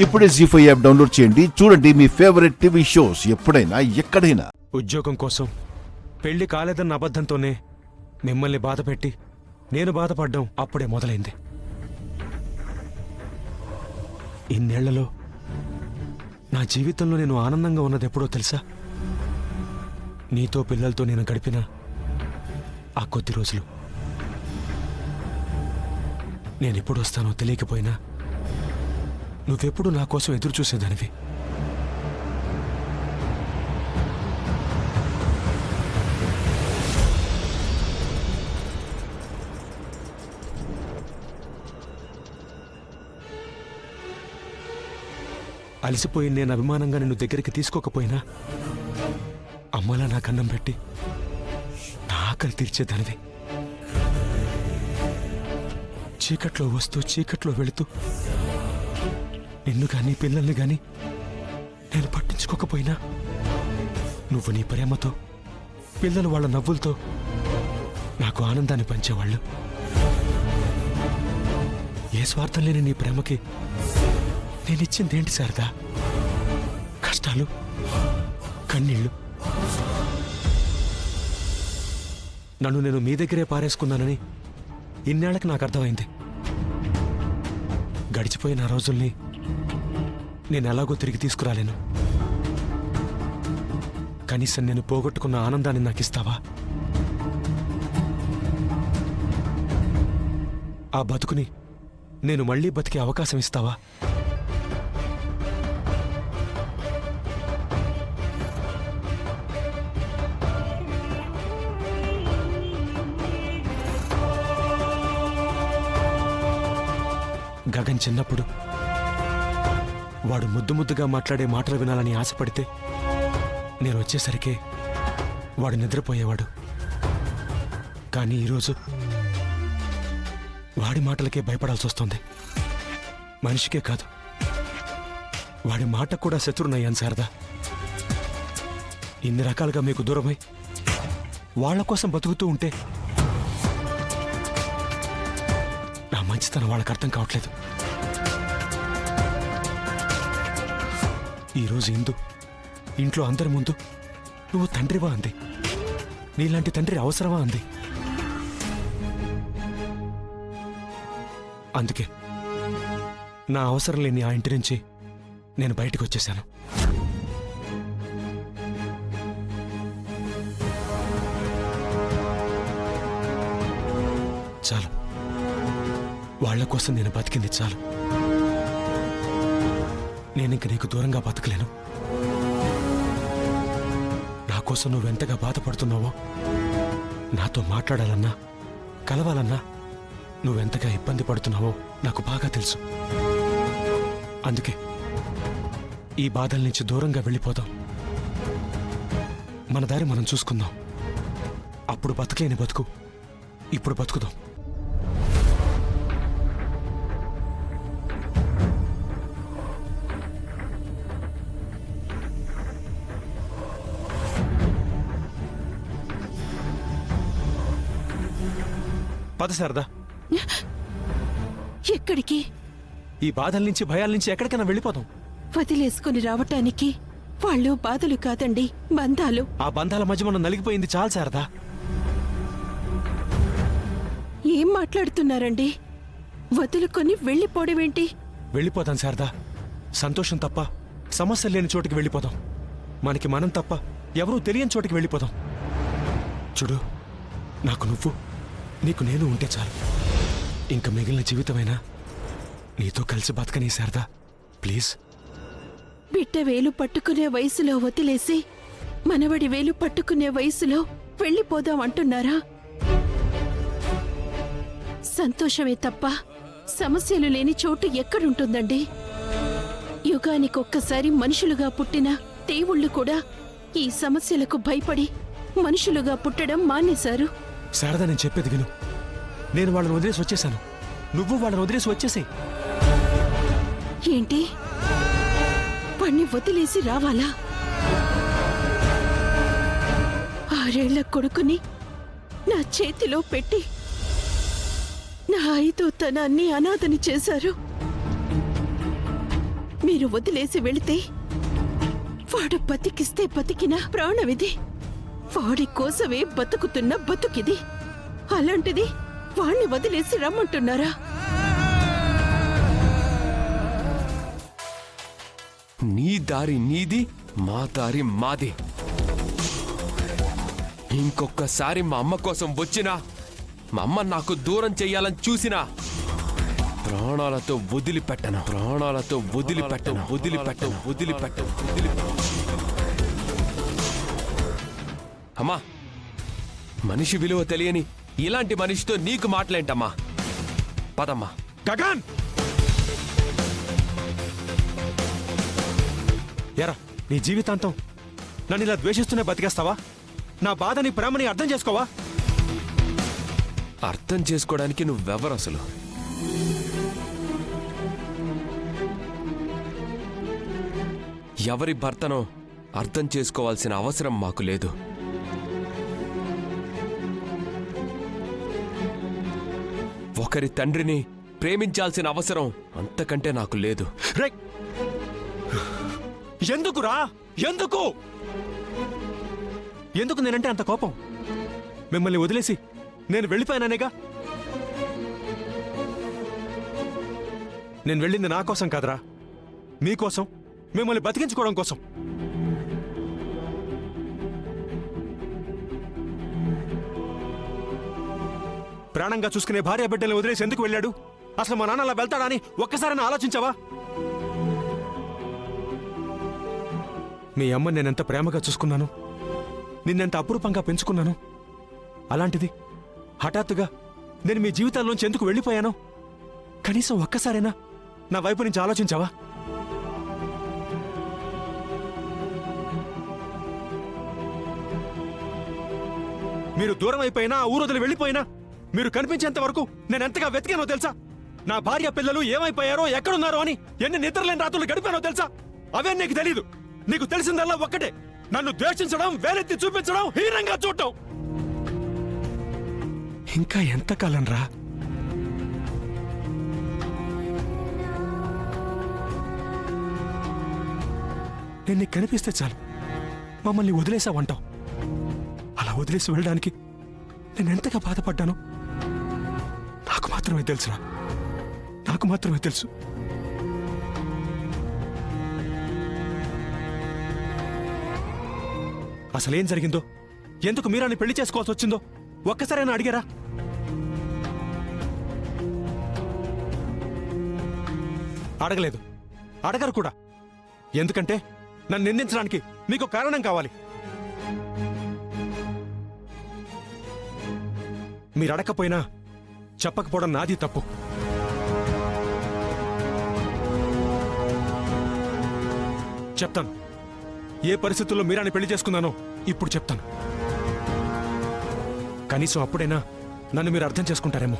ఇప్పుడే జీ5 app download చేయండి. చూడండి మీ ఫేవరెట్ టీవీ షోస్ ఎప్పుడైనా ఎక్కడైనా. ఉద్యోగం కోసం పెళ్లి కాలేదన్న అబద్ధంతోనే మిమ్మల్ని బాధపెట్టి నేను బాధపడ్డం అప్పుడే మొదలైంది. ఇన్నేళ్లలో నా జీవితంలో నేను ఆనందంగా ఉన్నది ఎప్పుడో తెలుసా? నీతో పిల్లలతో నేను గడిపిన ఆ కొద్ది రోజులు. నేనెప్పుడు వస్తానో తెలియకపోయినా నువ్వెప్పుడు నా కోసం ఎదురు చూసేదానివి. అలసిపోయి నేను అభిమానంగా నిన్ను దగ్గరికి తీసుకోకపోయినా అమ్మలా నాకు అన్నం పెట్టి నా ఆకలి తీర్చేదానివి. చీకట్లో వస్తూ చీకట్లో వెళుతూ నిన్ను గాని పిల్లల్ని గాని నేను పట్టించుకోకపోయినా నువ్వు నీ ప్రేమతో పిల్లలు వాళ్ళ నవ్వులతో నాకు ఆనందాన్ని పంచేవాళ్ళు. ఏ స్వార్థం లేని నీ ప్రేమకి నేనిచ్చిందేంటి శారదా? కష్టాలు, కన్నీళ్లు. నన్ను నేను మీ దగ్గరే పారేసుకున్నానని ఇన్నేళ్లకు నాకు అర్థమైంది. గడిచిపోయిన ఆ రోజుల్ని నేను ఎలాగో తిరిగి తీసుకురాలేను. కనీసం నేను పోగొట్టుకున్న ఆనందాన్ని నాకు ఇస్తావా? ఆ బతుకుని నేను మళ్లీ బతికే అవకాశం ఇస్తావా? గగన్ చిన్నప్పుడు వాడు ముద్దు ముద్దుగా మాట్లాడే మాటలు వినాలని ఆశపడితే నేను వచ్చేసరికి వాడు నిద్రపోయేవాడు. కానీ ఈరోజు వాడి మాటలకే భయపడాల్సి వస్తుంది. మనిషికే కాదు, వాడి మాట కూడా శత్రువునయ్యాను శారదా. ఇన్ని రకాలుగా మీకు దూరమై వాళ్ల కోసం బతుకుతూ ఉంటే నా మంచితనం వాళ్ళకి అర్థం కావట్లేదు. ఈరోజు ఇంట్లో అందరి ముందు నువ్వు తండ్రివా అంది. నీలాంటి తండ్రి అవసరమా అంది. అందుకే నా అవసరం లేని ఆ ఇంటి నుంచి నేను బయటకు వచ్చేశాను. చాలు, వాళ్ల కోసం నేను బతికింది చాలు. నేనింక నీకు దూరంగా బతకలేను. నా కోసం నువ్వెంతగా బాధపడుతున్నావో, నాతో మాట్లాడాలన్నా కలవాలన్నా నువ్వెంతగా ఇబ్బంది పడుతున్నావో నాకు బాగా తెలుసు. అందుకే ఈ బాధల నుంచి దూరంగా వెళ్ళిపోదాం. మన దారి మనం చూసుకుందాం. అప్పుడు బతకలేని బతుకు ఇప్పుడు బతుకుదాం. పద శారదా. ఎక్కడికి? ఈ బాధల నుంచి భయాల నుంచి ఎక్కడికైనా వెళ్ళిపోతాం. వదిలేసుకుని రావటానికి వాళ్ళు బాధలు కాదండి, బంధాలు. ఆ బంధాల మధ్య మనం నలిగిపోయింది చాలు శారదా. ఏం మాట్లాడుతున్నారండి? వదులుకొని వెళ్ళిపోవడమేంటి? వెళ్ళిపోతాం శారదా. సంతోషం తప్ప సమస్య లేని చోటికి వెళ్ళిపోదాం. మనకి మనం తప్ప ఎవరూ తెలియని చోటికి వెళ్ళిపోదాం. చూడు, నాకు నువ్వు, నీకు నేను ఉంటే చాలు. ఇంక మిగిలిన జీవితమైనా నీతో కలిసి బతకని శారదా, ప్లీజ్. బిడ్డ వేలు పట్టుకునే వయసులో వదిలేసి మనవడి వేలు పట్టుకునే వయసులో వెళ్ళిపోదాం అంటున్నారా? సంతోషమే తప్ప సమస్యలు లేని చోటు ఎక్కడుంటుందండి? యుగానికొక్కసారి మనుషులుగా పుట్టిన దేవుళ్ళు కూడా ఈ సమస్యలకు భయపడి మనుషులుగా పుట్టడం మానేశారు. శారదా, నేను చెప్పేది విను. నేను వాళ్ళని వదిలేసి వచ్చేశాను. నువ్వు వాళ్ళని వదిలేసి వచ్చేసే. ఏంటి? వాణ్ణి వదిలేసి రావాలా? 6 ఏళ్ల కొడుకుని నా చేతిలో పెట్టి నా 5వ తనాన్ని అనాథని చేశారు. మీరు వదిలేసి వెళితే వాడు బతికిస్తే బతికిన ప్రాణమిది. వాడి కోసమే బతుకుతున్న బతుకిది. అలాంటిది వాణ్ణి వదిలేసి రమ్మంటున్నారా? నీ దారి నీది, మా దారి మాది. ఇంకొకసారి మా అమ్మ కోసం వచ్చినా, మా అమ్మ నాకు దూరం చెయ్యాలని చూసినా ప్రాణాలతో వదిలిపెట్టను. ప్రాణాలతో వదిలిపెట్టను. వదిలిపెట్టను. వదిలిపెట్టను. అమ్మా, మనిషి విలువ తెలియని ఇలాంటి మనిషితో నీకు మాటలేంటమ్మా? పదమ్మా. గగన్! ఎరా, నీ జీవితాంతం నన్ను ఇలా ద్వేషిస్తూనే బతికేస్తావా? నా బాధని ప్రేమని అర్థం చేసుకోవా? అర్థం చేసుకోవడానికి నువ్వెవరు అసలు? ఎవరి భర్తనో అర్థం చేసుకోవాల్సిన అవసరం మాకు లేదు. ఒకరి తండ్రిని ప్రేమించాల్సిన అవసరం అంతకంటే నాకు లేదు. రేయ్! ఎందుకురా? ఎందుకు ఎందుకు నేనంటే అంత కోపం? మిమ్మల్ని వదిలేసి నేను వెళ్ళిపోయాననేగా. నేను వెళ్ళింది నా కోసం కాదురా, మీకోసం, మిమ్మల్ని బతికించుకోవడం కోసం. ప్రాణంగా చూసుకునే భార్య బిడ్డల్ని వదిలేసి ఎందుకు వెళ్ళాడు? అసలు మా నాన్న అలా వెళ్తాడని ఒక్కసారైనా ఆలోచించావా? మీ అమ్మ నేనెంత ప్రేమగా చూసుకున్నాను, నిన్నెంత అపురూపంగా పెంచుకున్నాను. అలాంటిది హఠాత్తుగా నేను మీ జీవితాల్లోంచి ఎందుకు వెళ్ళిపోయాను? కనీసం ఒక్కసారైనా నా వైపు నుంచి ఆలోచించావా? మీరు దూరం అయిపోయినా, ఊరొదిలి వెళ్ళిపోయినా, మీరు కనిపించేంత వరకు నేనెంతగా వెతికానో తెలుసా? నా భార్య పిల్లలు ఏమైపోయారో, ఎక్కడున్నారో అని ఎన్ని నిద్రలేని రాత్రులు గడిపానో తెలుసా? అవే నీకు తెలీదు. నీకు తెలిసిందల్లా ఒక్కటే, నన్ను ద్వేషించడం, వేలెత్తి చూపించడం, హీనంగా చూడటం. ఇంకా ఎంతకాలం రా? నేను నీకు కనిపిస్తే చాలు మమ్మల్ని వదిలేసావంటావు. అలా వదిలేసి వెళ్ళడానికి నేను ఎంతగా బాధపడ్డాను నాకు మాత్రమే తెలుసురా. నాకు మాత్రమే తెలుసు. అసలేం జరిగిందో, ఎందుకు మీరాన్ని పెళ్లి చేసుకోవాల్సి వచ్చిందో ఒక్కసారైనా అడిగారా? అడగలేదు, అడగరు కూడా. ఎందుకంటే నన్ను నిందించడానికి మీకు కారణం కావాలి. మీరు అడగకపోయినా చెప్పకపోవడం నాది తప్పు. చెప్తాను, ఏ పరిస్థితుల్లో మీరాని పెళ్లి చేసుకున్నానో ఇప్పుడు చెప్తాను. కనీసం అప్పుడైనా నన్ను మీరు అర్థం చేసుకుంటారేమో.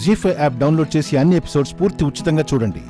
జీ5 యాప్ డౌన్లోడ్ చేసి అన్ని ఎపిసోడ్స్ పూర్తి ఉచితంగా చూడండి.